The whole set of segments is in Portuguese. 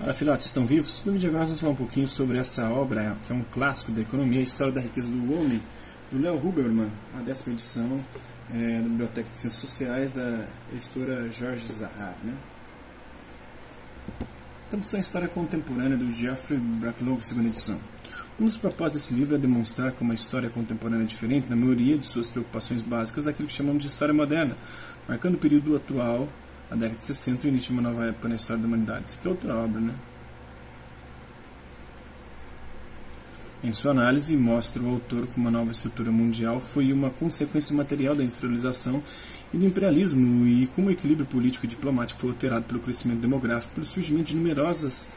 Olá, filhotes, estão vivos? No vídeo agora nós vamos falar um pouquinho sobre essa obra, que é um clássico da economia, a História da Riqueza do Homem, do Leo Huberman, a 10ª edição da Biblioteca de Ciências Sociais, da editora Jorge Zahar. Tradução à História Contemporânea, do Geoffrey Bracklow, 2ª edição. Um dos propósitos desse livro é demonstrar como a história contemporânea é diferente, na maioria de suas preocupações básicas, daquilo que chamamos de história moderna, marcando o período atual, a década de 60 e o início de uma nova época na história da humanidade. Isso aqui é outra obra, né? Em sua análise, mostra o autor como a nova estrutura mundial foi uma consequência material da industrialização e do imperialismo, e como o equilíbrio político e diplomático foi alterado pelo crescimento demográfico, pelo surgimento de numerosas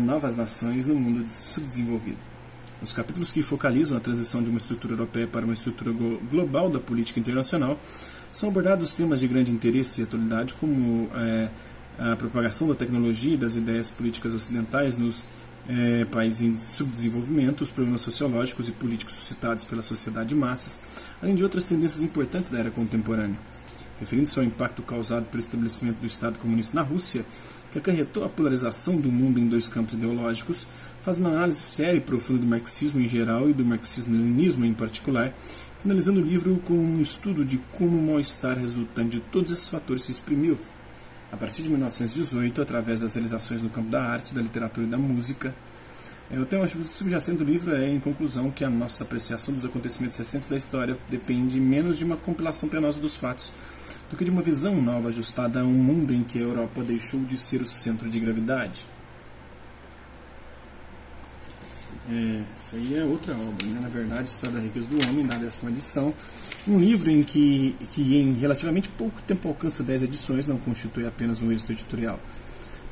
novas nações no mundo subdesenvolvido. Os capítulos que focalizam a transição de uma estrutura europeia para uma estrutura global da política internacional são abordados temas de grande interesse e atualidade, como a propagação da tecnologia e das ideias políticas ocidentais nos países em subdesenvolvimento, os problemas sociológicos e políticos suscitados pela sociedade de massas, além de outras tendências importantes da era contemporânea. Referindo-se ao impacto causado pelo estabelecimento do Estado comunista na Rússia, que acarretou a polarização do mundo em dois campos ideológicos, faz uma análise séria e profunda do marxismo em geral e do marxismo-leninismo em particular, finalizando o livro com um estudo de como o mal-estar resultante de todos esses fatores se exprimiu, a partir de 1918, através das realizações no campo da arte, da literatura e da música. O tema subjacente do livro é, em conclusão, que a nossa apreciação dos acontecimentos recentes da história depende menos de uma compilação penosa dos fatos, do que de uma visão nova ajustada a um mundo em que a Europa deixou de ser o centro de gravidade. Essa aí é outra obra, né? Na verdade, História da Riqueza do Homem, na 10ª edição, um livro em que em relativamente pouco tempo alcança 10 edições, não constitui apenas um êxito editorial.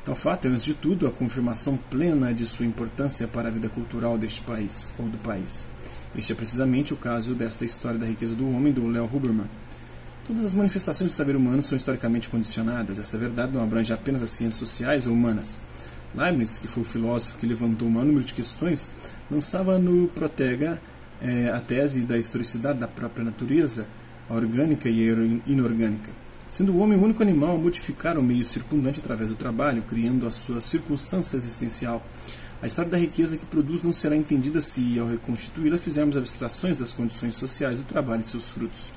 Tal fato é, antes de tudo, a confirmação plena de sua importância para a vida cultural deste país, ou do país. Este é precisamente o caso desta História da Riqueza do Homem, do Leo Huberman. Todas as manifestações do saber humano são historicamente condicionadas. Esta verdade não abrange apenas as ciências sociais ou humanas. Leibniz, que foi o filósofo que levantou o maior número de questões, lançava no Protega a tese da historicidade da própria natureza, a orgânica e a inorgânica, sendo o homem o único animal a modificar o meio circundante através do trabalho, criando a sua circunstância existencial. A história da riqueza que produz não será entendida se, ao reconstituí-la, fizermos abstrações das condições sociais do trabalho e seus frutos.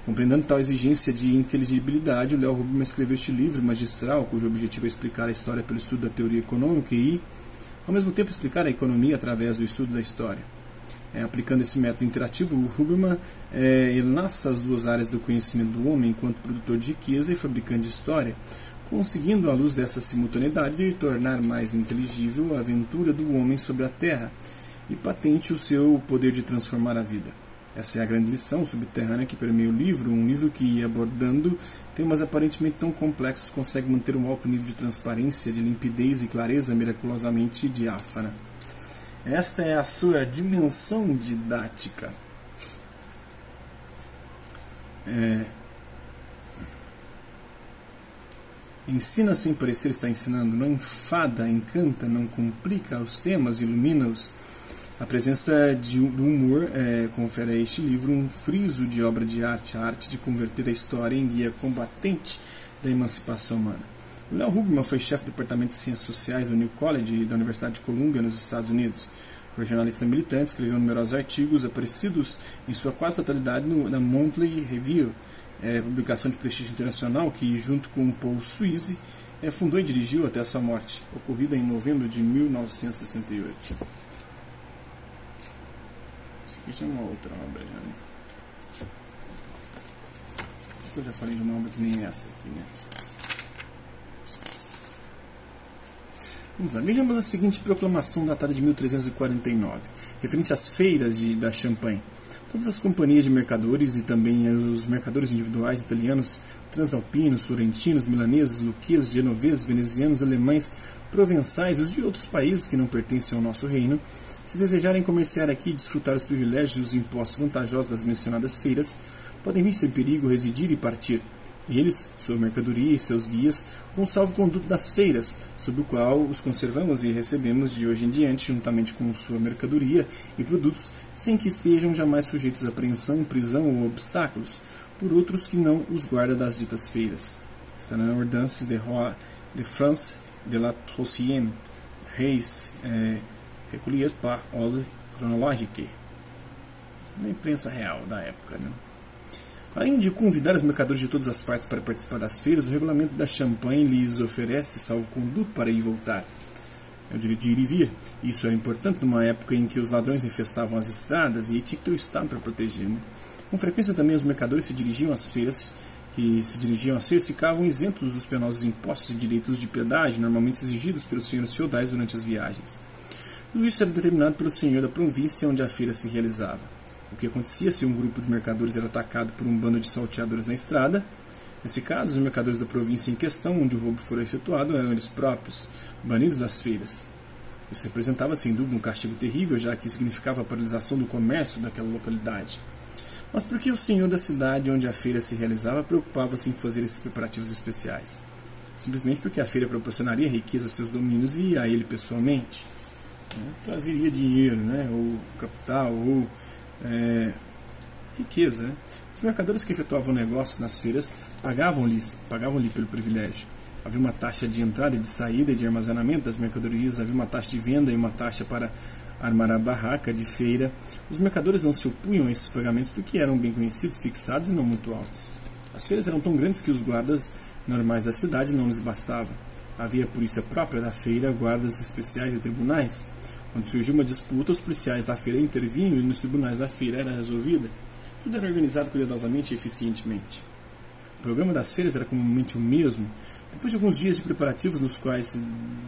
Compreendendo tal exigência de inteligibilidade, o Leo Huberman escreveu este livro magistral, cujo objetivo é explicar a história pelo estudo da teoria econômica e, ao mesmo tempo, explicar a economia através do estudo da história. Aplicando esse método interativo, o Huberman enlaça as duas áreas do conhecimento do homem enquanto produtor de riqueza e fabricante de história, conseguindo, à luz dessa simultaneidade, tornar mais inteligível a aventura do homem sobre a Terra e patente o seu poder de transformar a vida. Essa é a grande lição subterrânea que permeia o livro, um livro que, abordando temas aparentemente tão complexos, consegue manter um alto nível de transparência, de limpidez e clareza miraculosamente diáfana. Esta é a sua dimensão didática. Ensina sem parecer estar ensinando, não enfada, encanta, não complica os temas, ilumina-os. A presença do humor confere a este livro um friso de obra de arte, a arte de converter a história em guia combatente da emancipação humana. O Leo Huberman foi chefe do Departamento de Ciências Sociais do New College da Universidade de Columbia, nos Estados Unidos. Foi jornalista militante, escreveu numerosos artigos aparecidos em sua quase totalidade na Monthly Review, publicação de prestígio internacional que, junto com Paul Suisse, fundou e dirigiu até a sua morte, ocorrida em novembro de 1968. Isso aqui já é uma outra obra, já, né? Eu já falei de uma obra que nem essa aqui, né? Vamos lá, vejamos a seguinte proclamação datada de 1349, referente às feiras da Champagne. Todas as companhias de mercadores e também os mercadores individuais italianos, transalpinos, florentinos, milaneses, luqueses, genoveses, venezianos, alemães, provençais e os de outros países que não pertencem ao nosso reino, se desejarem comerciar aqui e desfrutar os privilégios e os impostos vantajosos das mencionadas feiras, podem vir sem perigo residir e partir. Eles, sua mercadoria e seus guias, com o salvo-conduto das feiras, sob o qual os conservamos e recebemos de hoje em diante, juntamente com sua mercadoria e produtos, sem que estejam jamais sujeitos a apreensão, prisão ou obstáculos, por outros que não os guarda das ditas feiras. Está na Ordonnance de France de la troisième reis recolhidas par ordre chronologique, da imprensa real da época, né? Além de convidar os mercadores de todas as partes para participar das feiras, o regulamento da Champagne lhes oferece salvo-conduto para ir e voltar. É o direito de ir e vir. Isso era importante numa época em que os ladrões infestavam as estradas e tinha que ter o Estado para proteger, né? Com frequência também os mercadores se dirigiam às feiras, ficavam isentos dos penosos impostos e direitos de pedágio, normalmente exigidos pelos senhores feudais durante as viagens. Tudo isso era determinado pelo senhor da província onde a feira se realizava. O que acontecia se um grupo de mercadores era atacado por um bando de salteadores na estrada? Nesse caso, os mercadores da província em questão, onde o roubo fora efetuado, eram eles próprios, banidos das feiras. Isso representava, sem dúvida, um castigo terrível, já que significava a paralisação do comércio daquela localidade. Mas por que o senhor da cidade onde a feira se realizava preocupava-se em fazer esses preparativos especiais? Simplesmente porque a feira proporcionaria riqueza a seus domínios e a ele pessoalmente. Trazeria dinheiro, né? Ou capital, ou riqueza, né? Os mercadores que efetuavam negócios nas feiras pagavam-lhe pelo privilégio. Havia uma taxa de entrada e de saída e de armazenamento das mercadorias, havia uma taxa de venda e uma taxa para armar a barraca de feira. Os mercadores não se opunham a esses pagamentos porque eram bem conhecidos, fixados e não muito altos. As feiras eram tão grandes que os guardas normais da cidade não lhes bastavam. Havia a polícia própria da feira, guardas especiais e tribunais. Quando surgiu uma disputa, os policiais da feira intervinham e nos tribunais da feira era resolvida. Tudo era organizado cuidadosamente e eficientemente. O programa das feiras era comumente o mesmo. Depois de alguns dias de preparativos nos quais se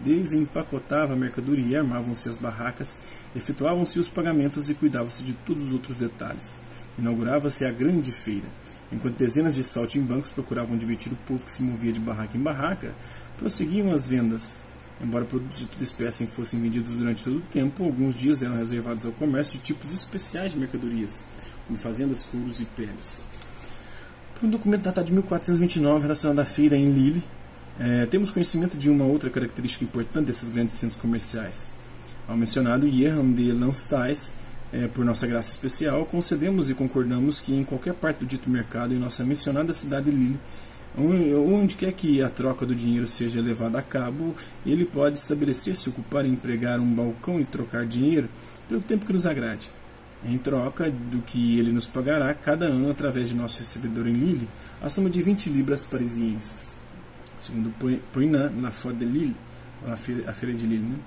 desempacotava a mercadoria, armavam-se as barracas, efetuavam-se os pagamentos e cuidava-se de todos os outros detalhes. Inaugurava-se a grande feira. Enquanto dezenas de saltimbancos procuravam divertir o povo que se movia de barraca em barraca, prosseguiam as vendas. Embora produtos de toda espécie fossem vendidos durante todo o tempo, alguns dias eram reservados ao comércio de tipos especiais de mercadorias, como fazendas, couros e peles. Por um documento datado de 1429 relacionado à feira em Lille, temos conhecimento de uma outra característica importante desses grandes centros comerciais. Ao mencionado Johann de Landstein, por nossa graça especial, concedemos e concordamos que em qualquer parte do dito mercado em nossa mencionada cidade de Lille, onde quer que a troca do dinheiro seja levada a cabo, ele pode estabelecer-se, ocupar e empregar um balcão e trocar dinheiro pelo tempo que nos agrade. Em troca do que ele nos pagará cada ano através de nosso recebedor em Lille, a soma de 20 libras parisienses. Segundo Poinan, na Foire de Lille, a feira de Lille, né?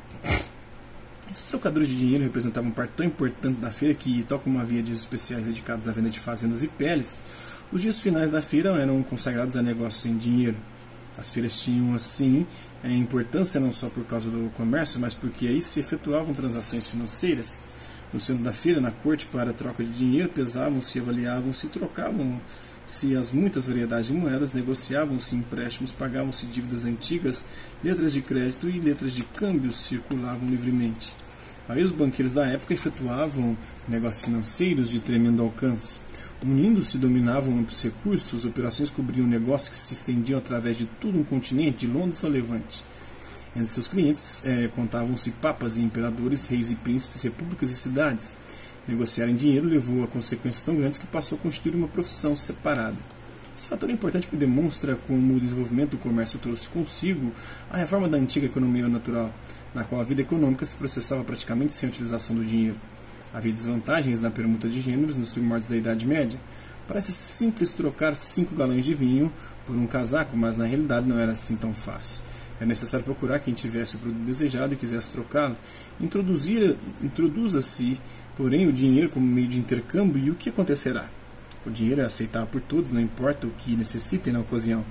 Esses trocadores de dinheiro representavam parte tão importante da feira que, tal como havia dias especiais dedicados à venda de fazendas e peles, os dias finais da feira eram consagrados a negócios em dinheiro. As feiras tinham, assim, importância não só por causa do comércio, mas porque aí se efetuavam transações financeiras. No centro da feira, na corte, para a troca de dinheiro, pesavam-se, avaliavam-se e trocavam-se as muitas variedades de moedas, negociavam-se empréstimos, pagavam-se dívidas antigas, letras de crédito e letras de câmbio circulavam livremente. Aí os banqueiros da época efetuavam negócios financeiros de tremendo alcance. Unindo-se, dominavam amplos recursos, as operações cobriam negócios que se estendiam através de todo um continente, de Londres ao Levante. Entre seus clientes contavam-se papas e imperadores, reis e príncipes, repúblicas e cidades. Negociar em dinheiro levou a consequências tão grandes que passou a constituir uma profissão separada. Esse fator é importante porque demonstra como o desenvolvimento do comércio trouxe consigo a reforma da antiga economia natural, na qual a vida econômica se processava praticamente sem a utilização do dinheiro. Havia desvantagens na permuta de gêneros nos primórdios da Idade Média. Parece simples trocar 5 galões de vinho por um casaco, mas na realidade não era assim tão fácil. É necessário procurar quem tivesse o produto desejado e quisesse trocá-lo. Introduza-se, porém, o dinheiro como meio de intercâmbio e o que acontecerá? O dinheiro é aceitável por todos, não importa o que necessitem na ocasião,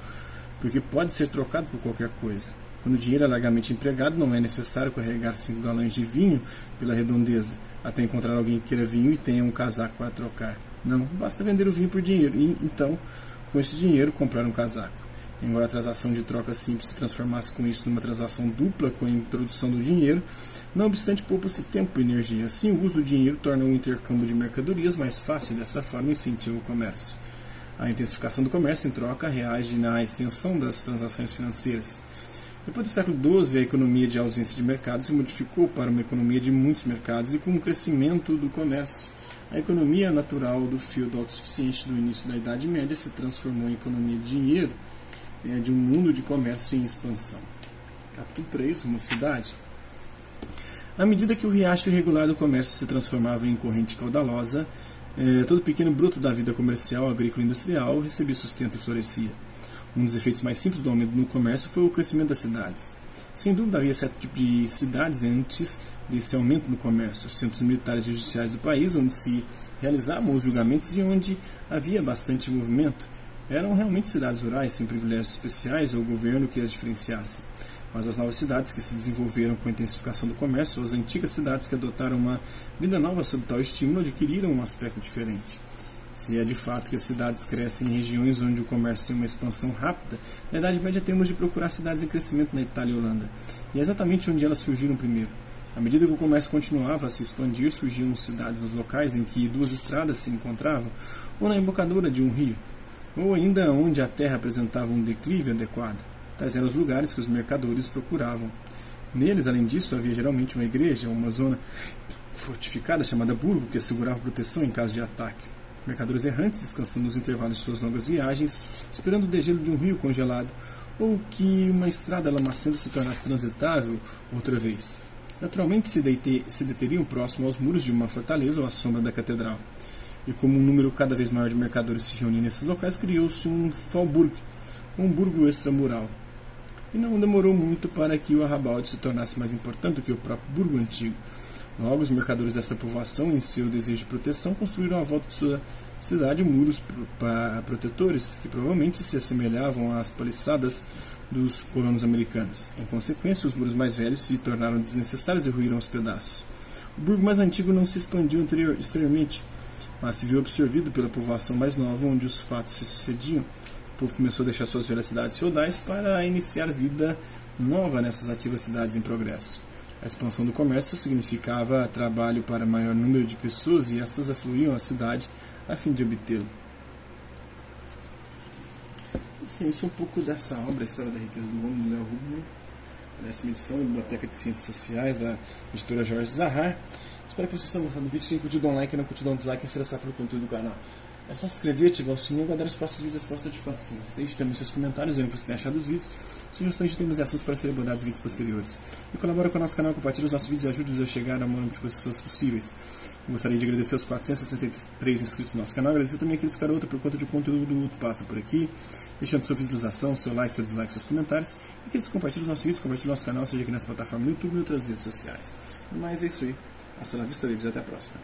porque pode ser trocado por qualquer coisa. Quando o dinheiro é largamente empregado, não é necessário carregar 5 galões de vinho pela redondeza, até encontrar alguém que queira vinho e tenha um casaco para trocar. Não, basta vender o vinho por dinheiro e, então, com esse dinheiro, comprar um casaco. Embora a transação de troca simples se transformasse com isso numa transação dupla com a introdução do dinheiro, não obstante poupa-se tempo e energia. Assim, o uso do dinheiro torna o intercâmbio de mercadorias mais fácil e dessa forma incentiva o comércio. A intensificação do comércio em troca reage na extensão das transações financeiras. Depois do século XII, a economia de ausência de mercado se modificou para uma economia de muitos mercados e com o crescimento do comércio. A economia natural do feudo autossuficiente do início da Idade Média se transformou em economia de dinheiro, de um mundo de comércio em expansão. Capítulo 3, uma cidade. À medida que o riacho irregular do comércio se transformava em corrente caudalosa, todo pequeno broto da vida comercial, agrícola e industrial recebia sustento e florescia. Um dos efeitos mais simples do aumento no comércio foi o crescimento das cidades. Sem dúvida havia certo tipo de cidades antes desse aumento no comércio, centros militares e judiciais do país, onde se realizavam os julgamentos e onde havia bastante movimento. Eram realmente cidades rurais, sem privilégios especiais ou governo que as diferenciasse. Mas as novas cidades que se desenvolveram com a intensificação do comércio, ou as antigas cidades que adotaram uma vida nova sob tal estímulo, adquiriram um aspecto diferente. Se é de fato que as cidades crescem em regiões onde o comércio tem uma expansão rápida, na Idade Média temos de procurar cidades em crescimento na Itália e Holanda. E é exatamente onde elas surgiram primeiro. À medida que o comércio continuava a se expandir, surgiam cidades nos locais em que duas estradas se encontravam, ou na embocadura de um rio, ou ainda onde a terra apresentava um declive adequado. Tais eram os lugares que os mercadores procuravam. Neles, além disso, havia geralmente uma igreja, uma zona fortificada chamada burgo, que assegurava proteção em caso de ataque. Mercadores errantes descansando nos intervalos de suas longas viagens, esperando o degelo de um rio congelado, ou que uma estrada lamacenta se tornasse transitável outra vez. Naturalmente se deteriam próximo aos muros de uma fortaleza ou à sombra da catedral. E como um número cada vez maior de mercadores se reunia nesses locais, criou-se um Faubourg, um burgo extramural. E não demorou muito para que o arrabalde se tornasse mais importante do que o próprio burgo antigo. Logo, os mercadores dessa povoação, em seu desejo de proteção, construíram à volta de sua cidade muros protetores que provavelmente se assemelhavam às paliçadas dos colonos americanos. Em consequência, os muros mais velhos se tornaram desnecessários e ruíram aos pedaços. O burgo mais antigo não se expandiu exteriormente, mas se viu absorvido pela povoação mais nova, onde os fatos se sucediam. O povo começou a deixar suas velhas cidades feudais para iniciar vida nova nessas ativas cidades em progresso. A expansão do comércio significava trabalho para maior número de pessoas e estas afluíam à cidade a fim de obtê-lo. Sim, isso é um pouco dessa obra, a História da Riqueza do Homem, do Léo Rubner, 10ª edição da Biblioteca de Ciências Sociais, da editora Jorge Zahar. Espero que vocês tenham gostado do vídeo. Quem curtiu, dá um like, não curtiu, dá um dislike e se interessar pelo conteúdo do canal. É só se inscrever, ativar o sininho e aguardar os próximos vídeos e as próximas notificações. Deixe também seus comentários, vendo o que você tem achado dos vídeos, sugestões de temas e assuntos para serem abordados em vídeos posteriores. E colabora com o nosso canal, compartilhe os nossos vídeos e ajude-nos a chegar ao maior número de pessoas possíveis. Eu gostaria de agradecer aos 463 inscritos no nosso canal, agradecer também aqueles carotas por conta de conteúdo que passa por aqui, deixando sua visualização, seu like, seu dislike, seus comentários, e aqueles que compartilham os nossos vídeos, compartilhem o nosso canal, seja aqui nessa plataforma no YouTube e em outras redes sociais. Mas é isso aí. Hasta la vista, até a próxima.